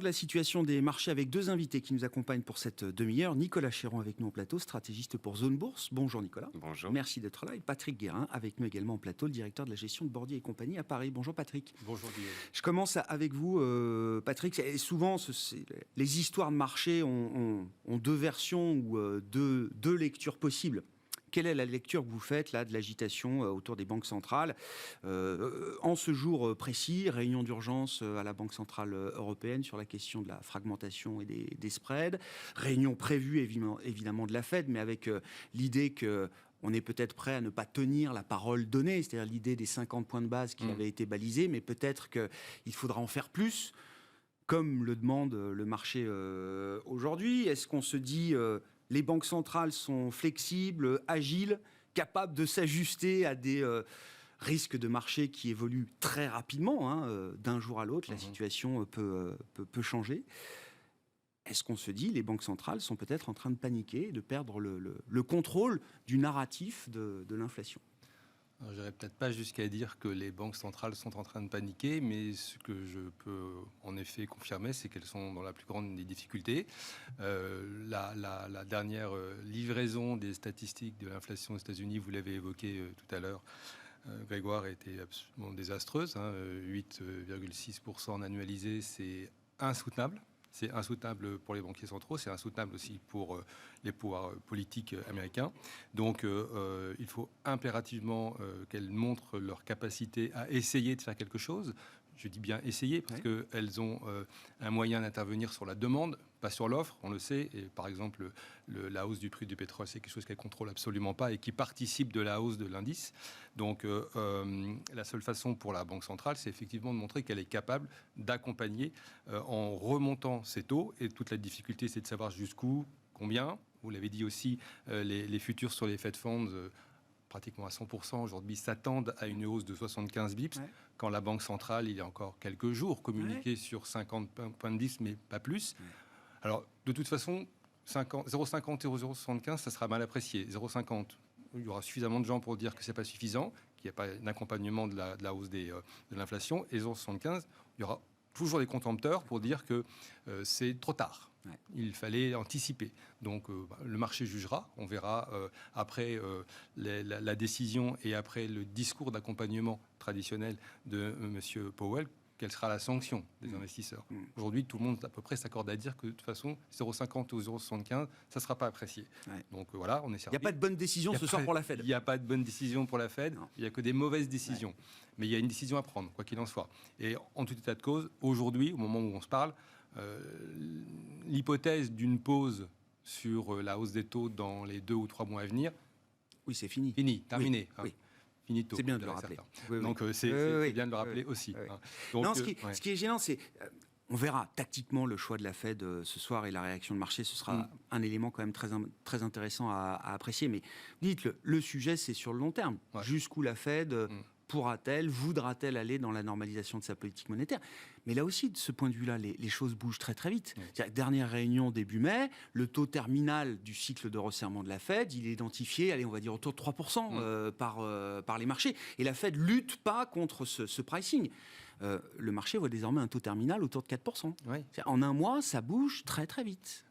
la situation des marchés avec deux invités qui nous accompagnent pour cette demi-heure. Nicolas Chéron avec nous en plateau, stratégiste pour Zone Bourse. Bonjour Nicolas. Bonjour. Merci d'être là. Et Patrick Guérin avec nous également en plateau, le directeur de la gestion de Bordier et compagnie à Paris. Bonjour Patrick. Bonjour Guillaume. Je commence avec vous Patrick. Et souvent, les histoires de marché ont deux versions ou deux lectures possibles. Quelle est la lecture que vous faites là de l'agitation autour des banques centrales en ce jour précis, réunion d'urgence à la Banque Centrale Européenne sur la question de la fragmentation et des spreads, réunion prévue évidemment de la Fed, mais avec l'idée que on est peut-être prêt à ne pas tenir la parole donnée, c'est-à-dire l'idée des 50 points de base qui avaient été balisés, mais peut-être qu'il faudra en faire plus, comme le demande le marché aujourd'hui. Est-ce qu'on se dit... les banques centrales sont flexibles, agiles, capables de s'ajuster à des risques de marché qui évoluent très rapidement, d'un jour à l'autre, la situation peut changer. Est-ce qu'on se dit les banques centrales sont peut-être en train de paniquer et de perdre le contrôle du narratif de l'inflation ? Je n'irai peut-être pas jusqu'à dire que les banques centrales sont en train de paniquer, mais ce que je peux en effet confirmer, c'est qu'elles sont dans la plus grande des difficultés. La dernière livraison des statistiques de l'inflation aux États-Unis, vous l'avez évoqué tout à l'heure, Grégoire, était absolument désastreuse. 8,6% en annualisé, c'est insoutenable. C'est insoutenable pour les banquiers centraux, c'est insoutenable aussi pour les pouvoirs politiques américains. Donc, il faut impérativement qu'elles montrent leur capacité à essayer de faire quelque chose. Je dis bien essayer, parce qu'elles ont un moyen d'intervenir sur la demande, pas sur l'offre, on le sait. Et par exemple, la hausse du prix du pétrole, c'est quelque chose qu'elles ne contrôlent absolument pas et qui participe de la hausse de l'indice. Donc, la seule façon pour la Banque centrale, c'est effectivement de montrer qu'elle est capable d'accompagner en remontant ses taux. Et toute la difficulté, c'est de savoir jusqu'où, combien. Vous l'avez dit aussi, les futurs sur les Fed Funds... pratiquement à 100% aujourd'hui, s'attendent à une hausse de 75 bips, quand la Banque centrale, il y a encore quelques jours, communiquait sur 50 points de bips, mais pas plus. Alors, de toute façon, 0,50 et 0,75, ça sera mal apprécié. 0,50, il y aura suffisamment de gens pour dire que ce n'est pas suffisant, qu'il n'y a pas d'accompagnement de la hausse de l'inflation. Et 0,75, il y aura toujours des contempteurs pour dire que c'est trop tard. Il fallait anticiper. Donc, le marché jugera. On verra après la décision et après le discours d'accompagnement traditionnel de M. Powell, quelle sera la sanction des investisseurs. Aujourd'hui, tout le monde à peu près s'accorde à dire que de toute façon, 0,50 ou 0,75, ça ne sera pas apprécié. Donc voilà, on est servi. Il n'y a pas de bonne décision ce soir pour la Fed. Il n'y a pas de bonne décision pour la Fed. Il n'y a que des mauvaises décisions. Mais il y a une décision à prendre, quoi qu'il en soit. Et en tout état de cause, aujourd'hui, au moment où on se parle, l'hypothèse d'une pause sur la hausse des taux dans les 2 ou 3 mois à venir... Oui, c'est fini. Fini, terminé. Oui. Finito. C'est bien de le rappeler. Donc, c'est bien de le rappeler aussi. Donc, non, ce qui est gênant, c'est... on verra tactiquement le choix de la Fed ce soir et la réaction de marché. Ce sera un élément quand même très intéressant à apprécier. Mais dites, le sujet, c'est sur le long terme. Jusqu'où la Fed... pourra-t-elle, voudra-t-elle aller dans la normalisation de sa politique monétaire ? Mais là aussi, de ce point de vue-là, les choses bougent très très vite. Dernière réunion début mai, le taux terminal du cycle de resserrement de la Fed, il est identifié, allez, on va dire autour de 3% par les marchés. Et la Fed lutte pas contre ce pricing. Le marché voit désormais un taux terminal autour de 4%. En un mois, ça bouge très très vite.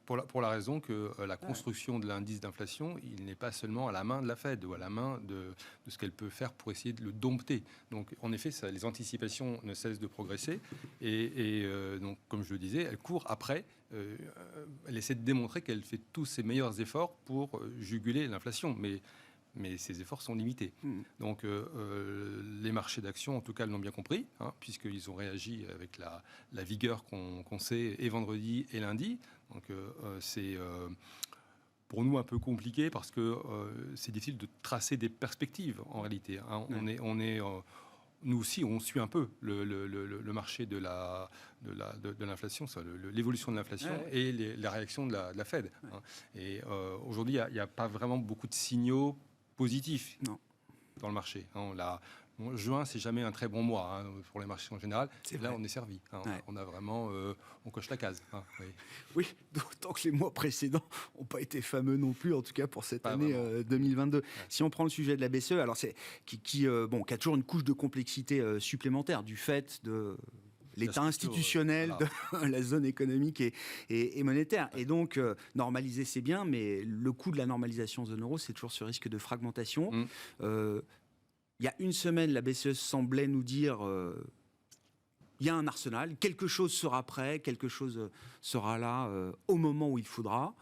Pour la raison que la construction de l'indice d'inflation, il n'est pas seulement à la main de la Fed ou à la main de ce qu'elle peut faire pour essayer de le dompter. Donc, en effet, les anticipations ne cessent de progresser. Et donc, comme je le disais, elle court après. Elle essaie de démontrer qu'elle fait tous ses meilleurs efforts pour juguler l'inflation. Mais ces efforts sont limités. Donc, les marchés d'actions, en tout cas, l'ont bien compris, puisqu'ils ont réagi avec la vigueur qu'on sait, et vendredi et lundi. Donc, c'est pour nous un peu compliqué, parce que c'est difficile de tracer des perspectives, en réalité. Nous aussi, on suit un peu le marché de l'inflation, l'évolution de l'inflation et la réaction de la Fed. Et aujourd'hui, il n'y a pas vraiment beaucoup de signaux positif dans le marché. Juin, c'est jamais un très bon mois pour les marchés en général. Là, on est servi. On a vraiment, on coche la case. Oui, d'autant que les mois précédents n'ont pas été fameux non plus, en tout cas pour cette année 2022. Si on prend le sujet de la BCE, alors qui a toujours une couche de complexité supplémentaire du fait l'état institutionnel de la zone économique et monétaire. Et donc, normaliser, c'est bien, mais le coût de la normalisation zone euro, c'est toujours ce risque de fragmentation. Il y a une semaine, la BCE semblait nous dire il y a un arsenal, quelque chose sera prêt, quelque chose sera là au moment où il faudra.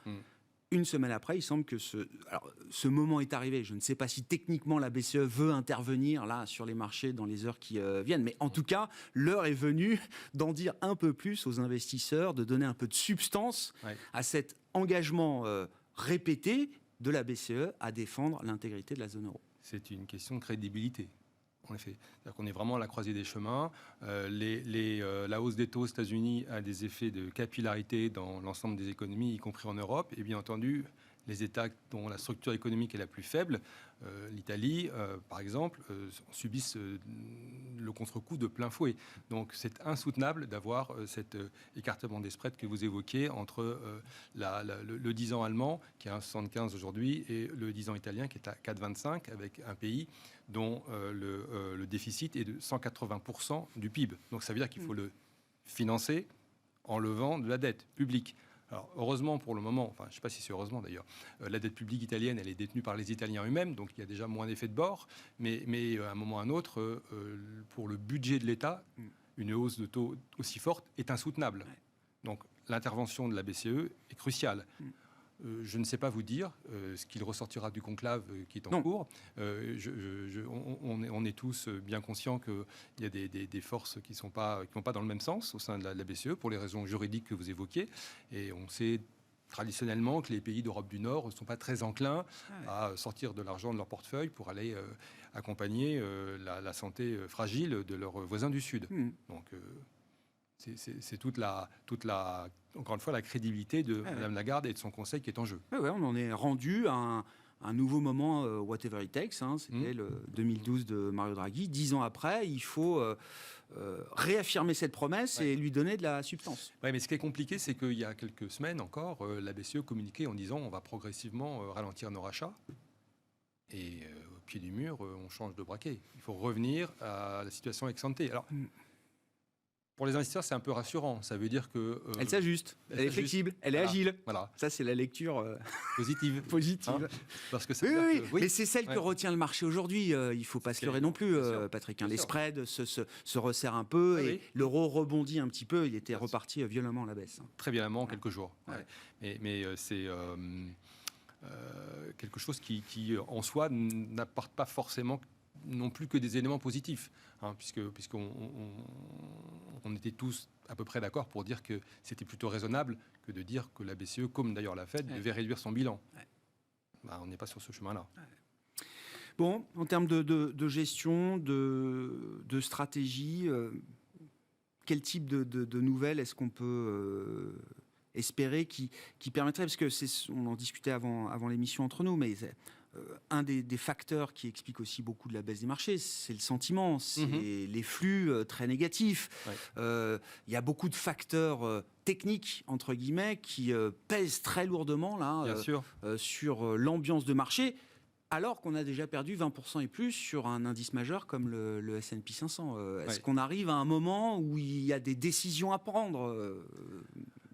Une semaine après, il semble que ce moment est arrivé. Je ne sais pas si techniquement la BCE veut intervenir là sur les marchés dans les heures qui viennent, mais en tout cas, l'heure est venue d'en dire un peu plus aux investisseurs, de donner un peu de substance à cet engagement répété de la BCE à défendre l'intégrité de la zone euro. C'est une question de crédibilité. En effet, c'est-à-dire qu'on est vraiment à la croisée des chemins. La hausse des taux aux États-Unis a des effets de capillarité dans l'ensemble des économies, y compris en Europe. Et bien entendu, les États dont la structure économique est la plus faible, l'Italie, par exemple, subissent le contre-coup de plein fouet. Donc c'est insoutenable d'avoir cet écartement des spreads que vous évoquiez entre le 10 ans allemand, qui est à 1,75 aujourd'hui, et le 10 ans italien, qui est à 4,25, avec un pays dont le déficit est de 180% du PIB. Donc ça veut dire qu'il faut le financer en levant de la dette publique. Alors, heureusement pour le moment, enfin je ne sais pas si c'est heureusement d'ailleurs, la dette publique italienne, elle est détenue par les Italiens eux-mêmes, donc il y a déjà moins d'effet de bord, mais à un moment ou à un autre, pour le budget de l'État, une hausse de taux aussi forte est insoutenable. Donc l'intervention de la BCE est cruciale. Je ne sais pas vous dire ce qu'il ressortira du conclave qui est en cours. On est tous bien conscients qu'il y a des forces qui ne vont pas dans le même sens au sein de la BCE pour les raisons juridiques que vous évoquiez. Et on sait traditionnellement que les pays d'Europe du Nord ne sont pas très enclins à sortir de l'argent de leur portefeuille pour aller accompagner la santé fragile de leurs voisins du Sud. Donc, c'est toute la, encore une fois, la crédibilité de Mme Lagarde et de son conseil qui est en jeu. On en est rendu à un nouveau moment, whatever it takes. C'était le 2012 de Mario Draghi. 10 ans après, il faut réaffirmer cette promesse et lui donner de la substance. Oui, mais ce qui est compliqué, c'est qu'il y a quelques semaines encore, la BCE communiquait en disant on va progressivement ralentir nos rachats. Et au pied du mur, on change de braquet. Il faut revenir à la situation ex-ante. Alors, pour les investisseurs, c'est un peu rassurant. Ça veut dire que... elle s'ajuste, elle est flexible, elle est agile. Voilà. Ça, c'est la lecture positive. Positive. Parce que mais c'est celle que retient le marché aujourd'hui. Il ne faut pas se leurrer non plus, Patrick. Les spreads se resserrent un peu et l'euro rebondit un petit peu. Il était reparti violemment à la baisse. Très violemment, quelques jours. Mais c'est... quelque chose qui, en soi, n'apporte pas forcément non plus que des éléments positifs, puisqu'on était tous à peu près d'accord pour dire que c'était plutôt raisonnable que de dire que la BCE, comme d'ailleurs la Fed, devait réduire son bilan. On n'est pas sur ce chemin-là. Bon, en termes de gestion, de stratégie, quel type de nouvelles est-ce qu'on peut espérer qui permettrait, parce que on en discutait avant l'émission entre nous, mais un des facteurs qui explique aussi beaucoup de la baisse des marchés, c'est le sentiment, c'est les flux très négatifs. Il y a beaucoup de facteurs techniques, entre guillemets, qui pèsent très lourdement là, sur l'ambiance de marché, alors qu'on a déjà perdu 20% et plus sur un indice majeur comme le S&P 500. Est-ce qu'on arrive à un moment où il y a des décisions à prendre,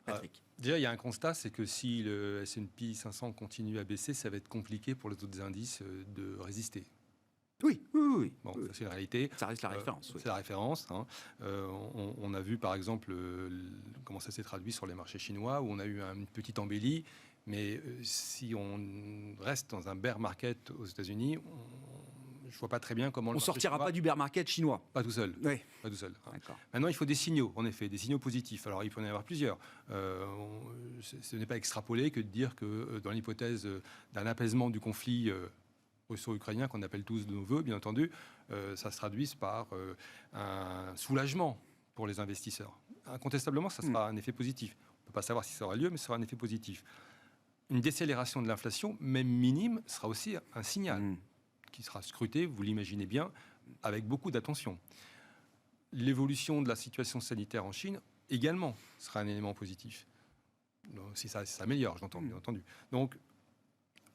Patrick ? Déjà, il y a un constat, c'est que si le S&P 500 continue à baisser, ça va être compliqué pour les autres indices de résister. Oui. Bon, ça, c'est la réalité. Ça reste la référence. C'est la référence. On a vu, par exemple, comment ça s'est traduit sur les marchés chinois, où on a eu une petite embellie. Mais si on reste dans un bear market aux États-Unis, je ne vois pas très bien comment... On ne sortira pas du bear market chinois. Pas tout seul. Oui. Pas tout seul. Maintenant, il faut des signaux, en effet, des signaux positifs. Alors, il peut y en avoir plusieurs. Ce n'est pas extrapolé que de dire que dans l'hypothèse d'un apaisement du conflit russo-ukrainien, qu'on appelle tous de nos voeux, bien entendu, ça se traduise par un soulagement pour les investisseurs. Incontestablement, ça sera un effet positif. On ne peut pas savoir si ça aura lieu, mais ça sera un effet positif. Une décélération de l'inflation, même minime, sera aussi un signal qui sera scruté, vous l'imaginez bien, avec beaucoup d'attention. L'évolution de la situation sanitaire en Chine, également, sera un élément positif. Donc, si ça s'améliore, j'entends, bien entendu. Donc,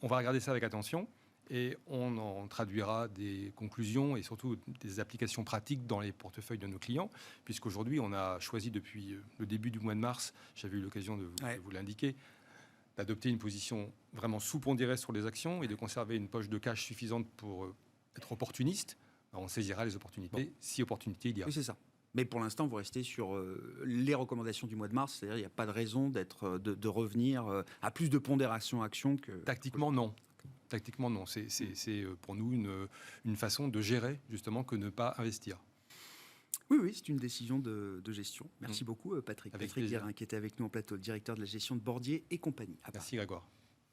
on va regarder ça avec attention. et on en traduira des conclusions et surtout des applications pratiques dans les portefeuilles de nos clients, puisqu'aujourd'hui, on a choisi depuis le début du mois de mars, j'avais eu l'occasion de vous l'indiquer, d'adopter une position vraiment sous-pondérée sur les actions et de conserver une poche de cash suffisante pour être opportuniste. Alors, on saisira les opportunités, si opportunité il y a. Oui, c'est ça. Mais pour l'instant, vous restez sur les recommandations du mois de mars, c'est-à-dire qu'il n'y a pas de raison de revenir à plus de pondération action que... Tactiquement, non. Tactiquement, non. C'est pour nous une façon de gérer, justement, que ne pas investir. Oui, c'est une décision de gestion. Merci beaucoup, Patrick. Avec Patrick plaisir. Guérin, qui était avec nous en plateau, le directeur de la gestion de Bordier et compagnie. Merci, Grégoire.